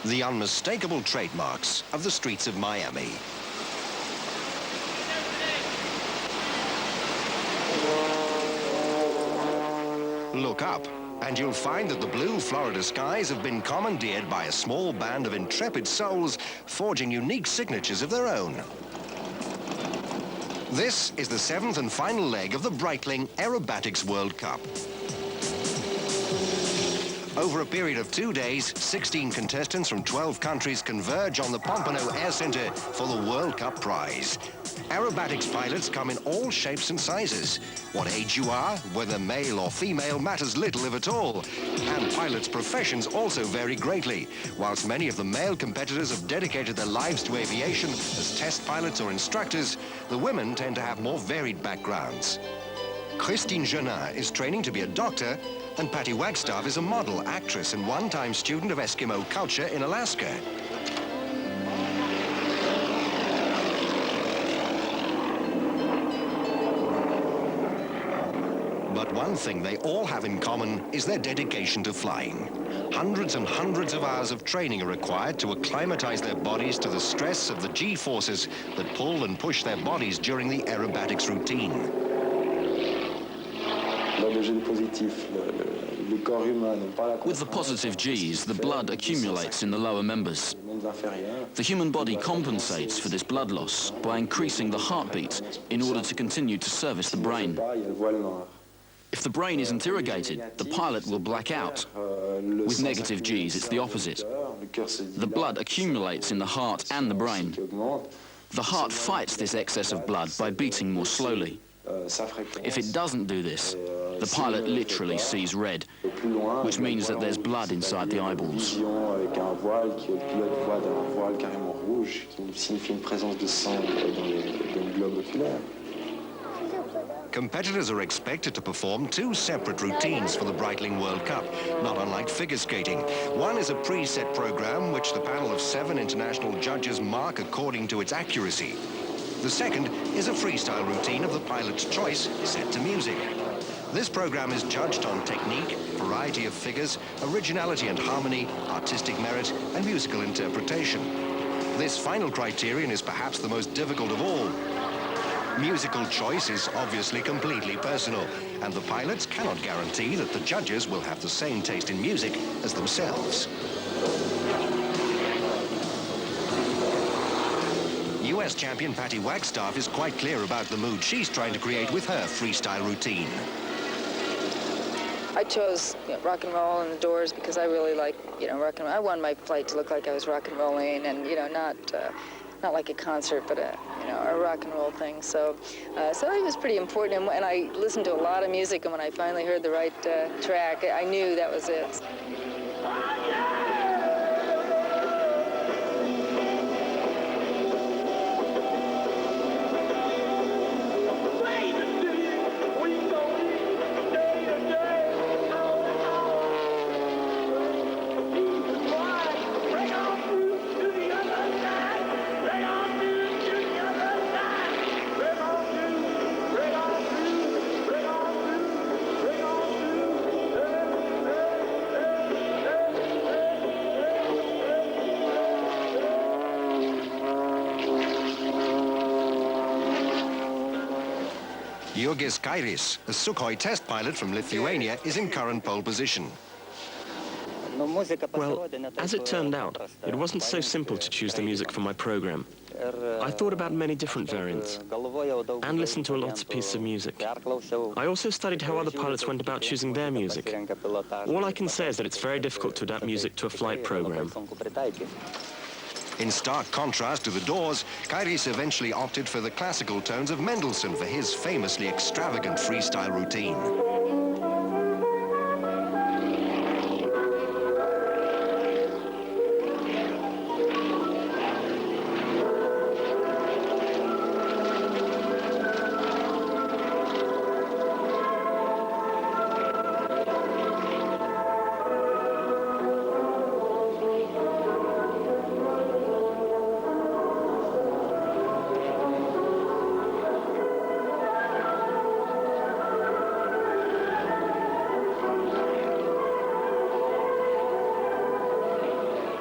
The unmistakable trademarks of the streets of Miami. Look up, and you'll find that the blue Florida skies have been commandeered by a small band of intrepid souls forging unique signatures of their own. This is the 7th and final leg of the Breitling Aerobatics World Cup. Over a period of 2 days, 16 contestants from 12 countries converge on the Pompano Air Center for the World Cup prize. Aerobatics pilots come in all shapes and sizes. What age you are, whether male or female, matters little if at all. And pilots' professions also vary greatly. Whilst many of the male competitors have dedicated their lives to aviation as test pilots or instructors, the women tend to have more varied backgrounds. Christine Genin is training to be a doctor, and Patty Wagstaff is a model, actress, and one-time student of Eskimo culture in Alaska. But one thing they all have in common is their dedication to flying. Hundreds and hundreds of hours of training are required to acclimatize their bodies to the stress of the G-forces that pull and push their bodies during the aerobatics routine. With the positive Gs, the blood accumulates in the lower members. The human body compensates for this blood loss by increasing the heartbeat in order to continue to service the brain. If the brain isn't irrigated, the pilot will black out. With negative Gs, it's the opposite. The blood accumulates in the heart and the brain. The heart fights this excess of blood by beating more slowly. If it doesn't do this, the pilot literally sees red, which means that there's blood inside the eyeballs. Competitors are expected to perform 2 separate routines for the Breitling World Cup, not unlike figure skating. One is a preset program which the panel of 7 international judges mark according to its accuracy. The second is a freestyle routine of the pilot's choice, set to music. This program is judged on technique, variety of figures, originality and harmony, artistic merit, and musical interpretation. This final criterion is perhaps the most difficult of all. Musical choice is obviously completely personal, and the pilots cannot guarantee that the judges will have the same taste in music as themselves. US champion Patty Wagstaff is quite clear about the mood she's trying to create with her freestyle routine. I chose rock and roll and the Doors because I really like, rock and roll. I wanted my flight to look like I was rock and rolling and, not like a concert, but a rock and roll thing. So it was pretty important. And I listened to a lot of music, and when I finally heard the right track, I knew that was it. Jurgis Kairis, a Sukhoi test pilot from Lithuania, is in current pole position. Well, as it turned out, it wasn't so simple to choose the music for my program. I thought about many different variants and listened to lots of pieces of music. I also studied how other pilots went about choosing their music. All I can say is that it's very difficult to adapt music to a flight program. In stark contrast to the Doors, Kairis eventually opted for the classical tones of Mendelssohn for his famously extravagant freestyle routine.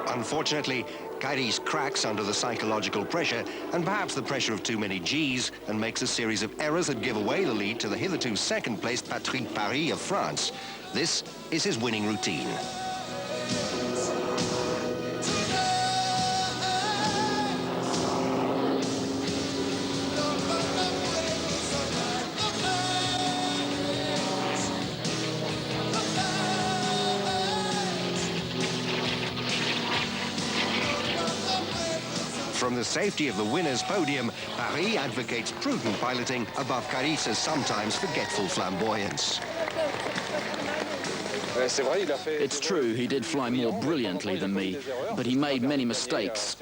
Unfortunately, Caris cracks under the psychological pressure and perhaps the pressure of too many Gs and makes a series of errors that give away the lead to the hitherto second-placed Patrick Paris of France. This is his winning routine. From the safety of the winner's podium, Paris advocates prudent piloting above Caris's sometimes forgetful flamboyance. It's true, he did fly more brilliantly than me, but he made many mistakes.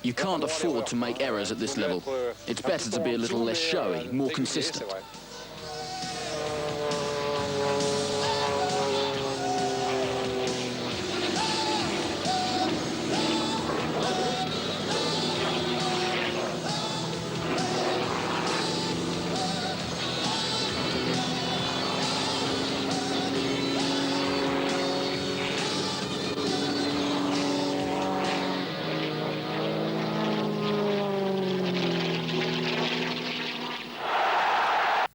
You can't afford to make errors at this level. It's better to be a little less showy, more consistent.